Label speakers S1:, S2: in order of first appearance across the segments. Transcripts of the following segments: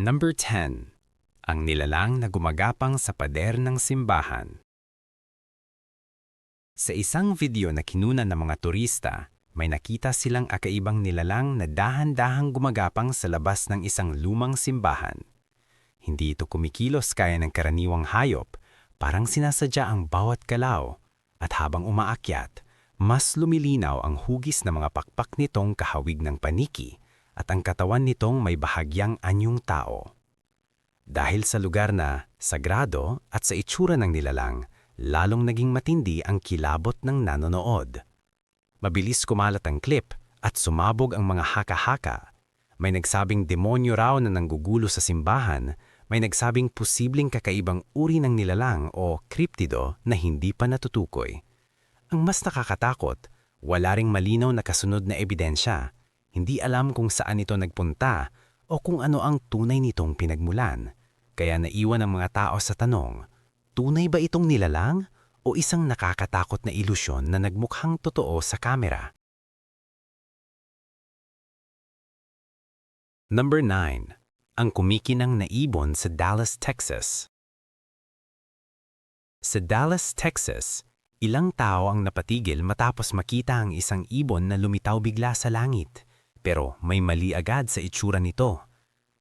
S1: Number 10. Ang nilalang na gumagapang sa pader ng simbahan. Sa isang video na kinunan ng mga turista, may nakita silang kakaibang nilalang na dahan-dahang gumagapang sa labas ng isang lumang simbahan. Hindi ito kumikilos kaya ng karaniwang hayop, parang sinasadya ang bawat galaw, at habang umaakyat, mas lumilinaw ang hugis ng mga pakpak nitong kahawig ng paniki at ang katawan nitong may bahagyang anyong tao. Dahil sa lugar na sagrado at sa itsura ng nilalang, lalong naging matindi ang kilabot ng nanonood. Mabilis kumalat ang clip at sumabog ang mga haka-haka. May nagsabing demonyo raw na nanggugulo sa simbahan, may nagsabing posibleng kakaibang uri ng nilalang o kriptido na hindi pa natutukoy. Ang mas nakakatakot, wala ring malinaw na kasunod na ebidensya. Hindi alam kung saan ito nagpunta o kung ano ang tunay nitong pinagmulan. Kaya naiwan ang mga tao sa tanong, tunay ba itong nilalang o isang nakakatakot na ilusyon na nagmukhang totoo sa kamera? Number 9. Ang kumikinang na ibon sa Dallas, Texas. Sa Dallas, Texas, ilang tao ang napatigil matapos makita ang isang ibon na lumitaw bigla sa langit, pero may mali agad sa itsura nito.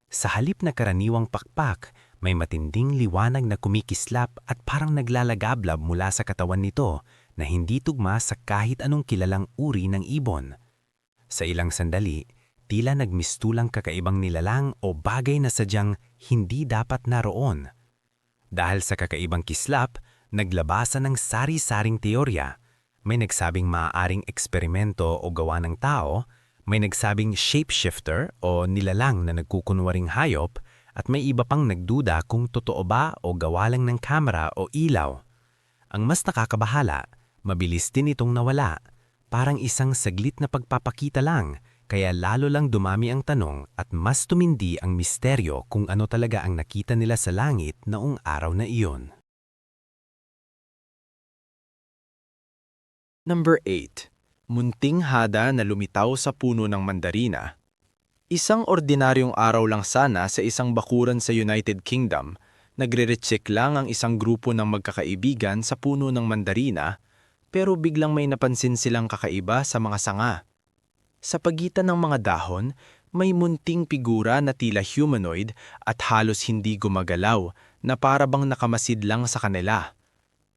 S1: Sa halip na karaniwang pakpak, may matinding liwanag na kumikislap at parang naglalagablab mula sa katawan nito na hindi tugma sa kahit anong kilalang uri ng ibon. Sa ilang sandali, tila nagmistulang kakaibang nilalang o bagay na sadyang hindi dapat naroon. Dahil sa kakaibang kislap, naglabasan ng sari-saring teorya. May nagsabing maaaring eksperimento o gawa ng tao, may nagsabing shapeshifter o nilalang na nagkukunwaring hayop, at may iba pang nagduda kung totoo ba o gawa lang ng kamera o ilaw. Ang mas nakakabahala, mabilis din itong nawala. Parang isang saglit na pagpapakita lang, kaya lalo lang dumami ang tanong at mas tumindi ang misteryo kung ano talaga ang nakita nila sa langit noong araw na iyon.
S2: Number 8. Munting hada na lumitaw sa puno ng mandarina. Isang ordinaryong araw lang sana sa isang bakuran sa United Kingdom, nagre-recheck lang ang isang grupo ng magkakaibigan sa puno ng mandarina, pero biglang may napansin silang kakaiba sa mga sanga. Sa pagitan ng mga dahon, may munting figura na tila humanoid at halos hindi gumagalaw na para bang nakamasid lang sa kanila.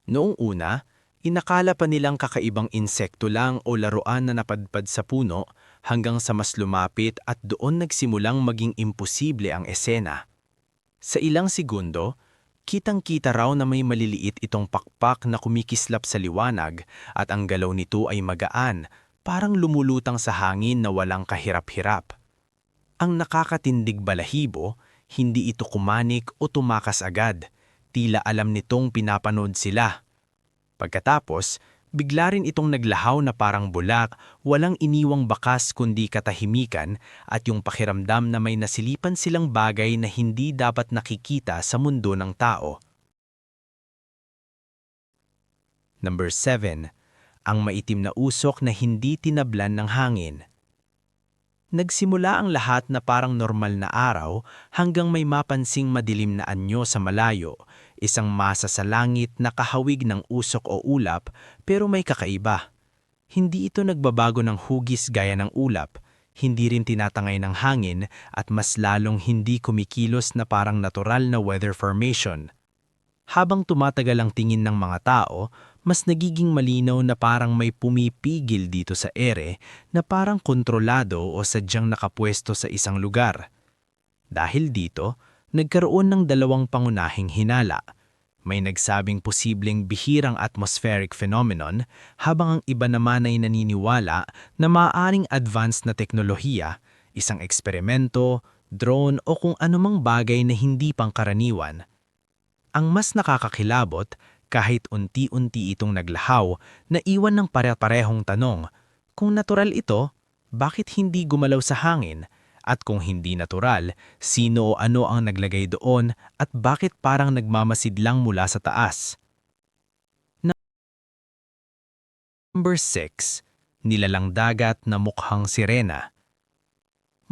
S2: Noong una, inakala pa nilang kakaibang insekto lang o laruan na napadpad sa puno hanggang sa mas lumapit at doon nagsimulang maging imposible ang esena. Sa ilang segundo, kitang-kita raw na may maliliit itong pakpak na kumikislap sa liwanag at ang galaw nito ay magaan, parang lumulutang sa hangin na walang kahirap-hirap. Ang nakakatindig balahibo, hindi ito kumanik o tumakas agad, tila alam nitong pinapanood sila. Pagkatapos, bigla rin itong naglahaw na parang bulak, walang iniwang bakas kundi katahimikan at yung pakiramdam na may nasilipan silang bagay na hindi dapat nakikita sa mundo ng tao. Number 7. Ang maitim na usok na hindi tinablan ng hangin. Nagsimula ang lahat na parang normal na araw hanggang may mapansing madilim na anyo sa malayo, isang masa sa langit na kahawig ng usok o ulap pero may kakaiba. Hindi ito nagbabago ng hugis gaya ng ulap, hindi rin tinatangay ng hangin at mas lalong hindi kumikilos na parang natural na weather formation. Habang tumatagal ang tingin ng mga tao, mas nagiging malinaw na parang may pumipigil dito sa ere na parang kontrolado o sadyang nakapwesto sa isang lugar. Dahil dito, nagkaroon ng dalawang pangunahing hinala. May nagsabing posibleng bihirang atmospheric phenomenon habang ang iba naman ay naniniwala na maaaring advanced na teknolohiya, isang eksperimento, drone o kung anumang bagay na hindi pangkaraniwan. Ang mas nakakakilabot, kahit unti-unti itong naglahaw, naiwan ng pare-parehong tanong, kung natural ito, bakit hindi gumalaw sa hangin? At kung hindi natural, sino o ano ang naglagay doon at bakit parang nagmamasid lang mula sa taas? Number 6. Nilalang dagat na mukhang sirena.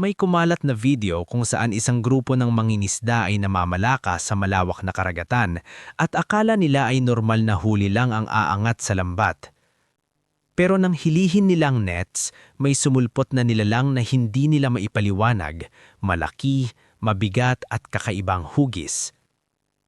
S2: May kumalat na video kung saan isang grupo ng mangingisda ay namamalakas sa malawak na karagatan at akala nila ay normal na huli lang ang aangat sa lambat. Pero nang hilihin nilang nets, may sumulpot na nilalang na hindi nila maipaliwanag, malaki, mabigat at kakaibang hugis.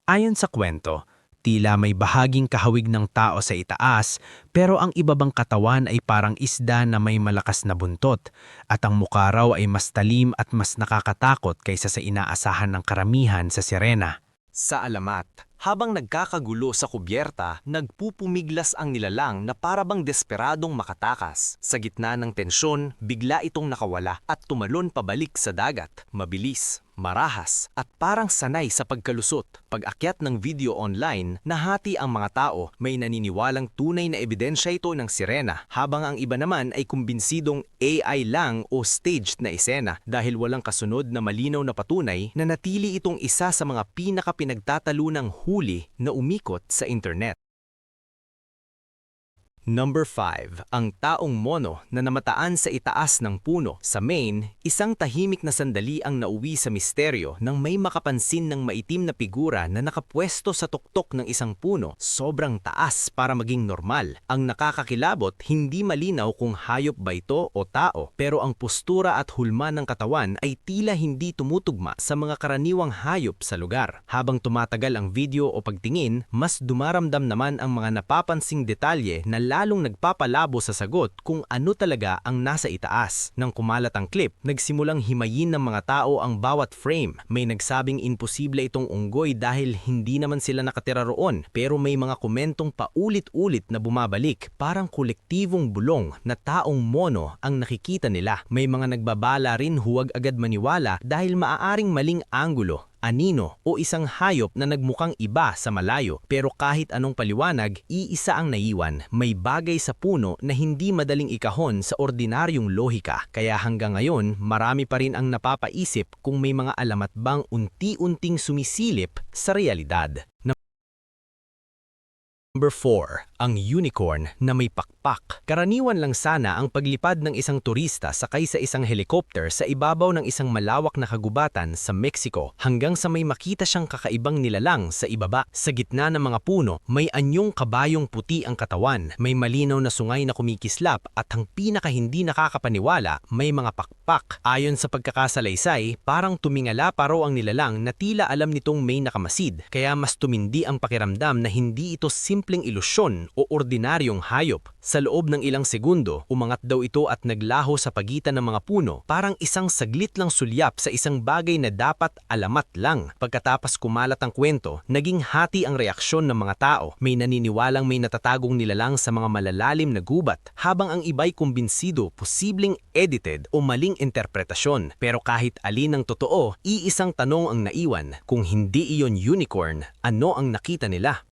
S2: Ayon sa kwento, tila may bahaging kahawig ng tao sa itaas pero ang ibabang katawan ay parang isda na may malakas na buntot at ang mukha raw ay mas talim at mas nakakatakot kaysa sa inaasahan ng karamihan sa sirena.
S3: Sa alamat, habang nagkakagulo sa kubyerta, nagpupumiglas ang nilalang na parabang desperadong makatakas. Sa gitna ng tensyon, bigla itong nakawala at tumalon pabalik sa dagat. Mabilis, marahas at parang sanay sa pagkalusot. Pag-akyat ng video online, nahati ang mga tao. May naniniwalang tunay na ebidensya ito ng sirena, habang ang iba naman ay kumbinsidong AI lang o staged na eksena dahil walang kasunod na malinaw na patunay na natili itong isa sa mga pinakapinagtatalunang huli na umikot sa internet. Number 5. Ang taong mono na namataan sa itaas ng puno. Sa Maine, isang tahimik na sandali ang nauwi sa misteryo nang may makapansin ng maitim na figura na nakapwesto sa tuktok ng isang puno, sobrang taas para maging normal. Ang nakakakilabot, hindi malinaw kung hayop ba ito o tao, pero ang postura at hulma ng katawan ay tila hindi tumutugma sa mga karaniwang hayop sa lugar. Habang tumatagal ang video o pagtingin, mas dumaramdam naman ang mga napapansing detalye na lalong nagpapalabo sa sagot kung ano talaga ang nasa itaas. Nang kumalat ang clip, nagsimulang himayin ng mga tao ang bawat frame. May nagsabing imposible itong unggoy dahil hindi naman sila nakatira roon, pero may mga komentong paulit-ulit na bumabalik, parang kolektibong bulong na taong mono ang nakikita nila. May mga nagbabala rin huwag agad maniwala dahil maaaring maling anggulo, anino o isang hayop na nagmukhang iba sa malayo. Pero kahit anong paliwanag, iisa ang naiwan. May bagay sa puno na hindi madaling ikahon sa ordinaryong lohika. Kaya hanggang ngayon, marami pa rin ang napapaisip kung may mga alamat bang unti-unting sumisilip sa realidad. Number 4. Ang unicorn na may pakpak. Karaniwan lang sana ang paglipad ng isang turista sakay sa isang helicopter sa ibabaw ng isang malawak na kagubatan sa Mexico hanggang sa may makita siyang kakaibang nilalang sa ibaba. Sa gitna ng mga puno, may anyong kabayong puti ang katawan, may malinaw na sungay na kumikislap at ang pinaka hindi nakakapaniwala, may mga pakpak. Ayon sa pagkakasalaysay, parang tumingala pa raw ang nilalang na tila alam nitong may nakamasid, kaya mas tumindi ang pakiramdam na hindi ito simpleng ilusyon o ordinaryong hayop. Sa loob ng ilang segundo, umangat daw ito at naglaho sa pagitan ng mga puno, parang isang saglit lang sulyap sa isang bagay na dapat alamat lang. Pagkatapos kumalat ang kwento, naging hati ang reaksyon ng mga tao. May naniniwalang may natatagong nilalang sa mga malalalim na gubat, habang ang iba'y kumbinsido posibleng edited o maling interpretasyon. Pero kahit alin ang totoo, iisang tanong ang naiwan. Kung hindi iyon unicorn, ano ang nakita nila?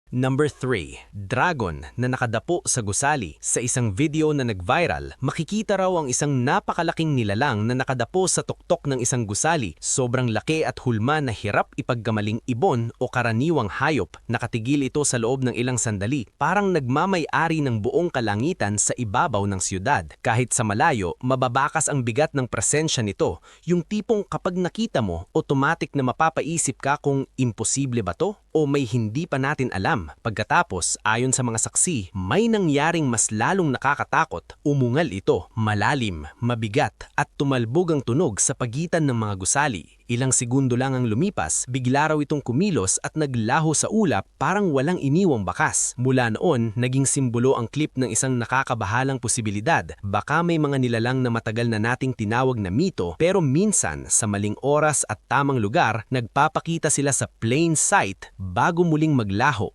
S3: Number 3. Dragon na nakadapo sa gusali. Sa isang video na nag-viral, makikita raw ang isang napakalaking nilalang na nakadapo sa tuktok ng isang gusali. Sobrang laki at hulma na hirap ipagkamaling ibon o karaniwang hayop. Nakatigil ito sa loob ng ilang sandali, parang nagmamay-ari ng buong kalangitan sa ibabaw ng siyudad. Kahit sa malayo, mababakas ang bigat ng presensya nito. Yung tipong kapag nakita mo, automatic na mapapaisip ka kung imposible ba to o may hindi pa natin alam. Pagkatapos, ayon sa mga saksi, may nangyaring mas lalong nakakatakot. Umungal ito, malalim, mabigat at tumalbog ang tunog sa pagitan ng mga gusali. Ilang segundo lang ang lumipas, bigla raw itong kumilos at naglaho sa ulap parang walang iniwang bakas. Mula noon, naging simbolo ang clip ng isang nakakabahalang posibilidad. Baka may mga nilalang na matagal na nating tinawag na mito, pero minsan sa maling oras at tamang lugar, nagpapakita sila sa plain sight bago muling maglaho.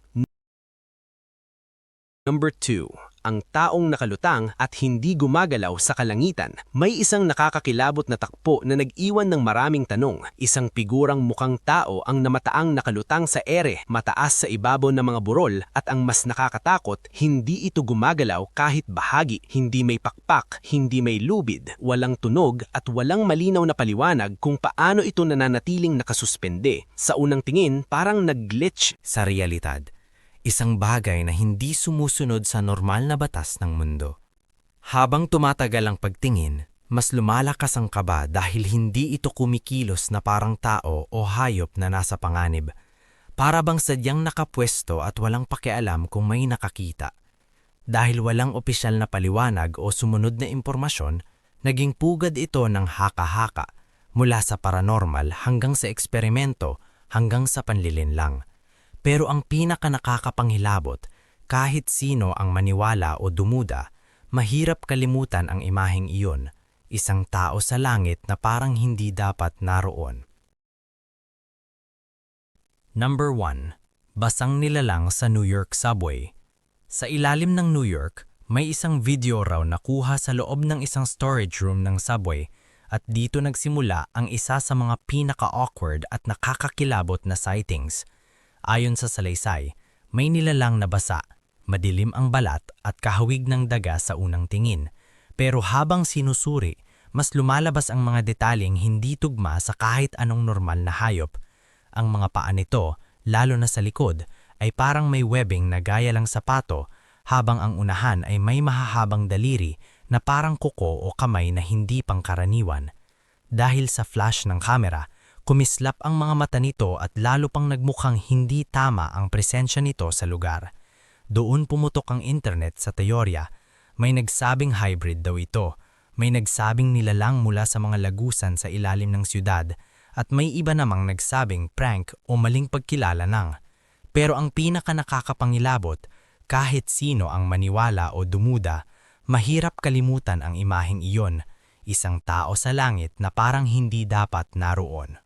S3: Number 2. Ang taong nakalutang at hindi gumagalaw sa kalangitan. May isang nakakakilabot na takbo na nag-iwan ng maraming tanong. Isang figurang mukhang tao ang namataang nakalutang sa ere, mataas sa ibabaw ng mga burol, at ang mas nakakatakot, hindi ito gumagalaw kahit bahagi. Hindi may pakpak, hindi may lubid, walang tunog at walang malinaw na paliwanag kung paano ito nananatiling nakasuspende. Sa unang tingin, parang nag-glitch
S4: sa realidad. Isang bagay na hindi sumusunod sa normal na batas ng mundo. Habang tumatagal ang pagtingin, mas lumalakas ang kaba dahil hindi ito kumikilos na parang tao o hayop na nasa panganib. Para bang sadyang nakapwesto at walang pakialam kung may nakakita. Dahil walang opisyal na paliwanag o sumunod na impormasyon, naging pugad ito ng haka-haka mula sa paranormal hanggang sa eksperimento hanggang sa panlilinlang. Pero ang pinaka nakakapanghilabot, kahit sino ang maniwala o dumuda, mahirap kalimutan ang imaheng iyon, isang tao sa langit na parang hindi dapat naroon. Number 1. Basang nilalang sa New York subway. Sa ilalim ng New York, may isang video raw na kuha sa loob ng isang storage room ng subway at dito nagsimula ang isa sa mga pinaka-awkward at nakakakilabot na sightings. Ayon sa salaysay, may nilalang na basa, madilim ang balat at kahawig ng daga sa unang tingin. Pero habang sinusuri, mas lumalabas ang mga detaling hindi tugma sa kahit anong normal na hayop. Ang mga paa nito, lalo na sa likod, ay parang may webbing na gaya lang sapato, habang ang unahan ay may mahahabang daliri na parang kuko o kamay na hindi pangkaraniwan. Dahil sa flash ng kamera, kumislap ang mga mata nito at lalo pang nagmukhang hindi tama ang presensya nito sa lugar. Doon pumutok ang internet sa teorya. May nagsabing hybrid daw ito, may nagsabing nilalang mula sa mga lagusan sa ilalim ng siyudad, at may iba namang nagsabing prank o maling pagkilala ng. Pero ang pinaka nakakapangilabot, kahit sino ang maniwala o dumuda, mahirap kalimutan ang imaheng iyon, isang tao sa langit na parang hindi dapat naroon.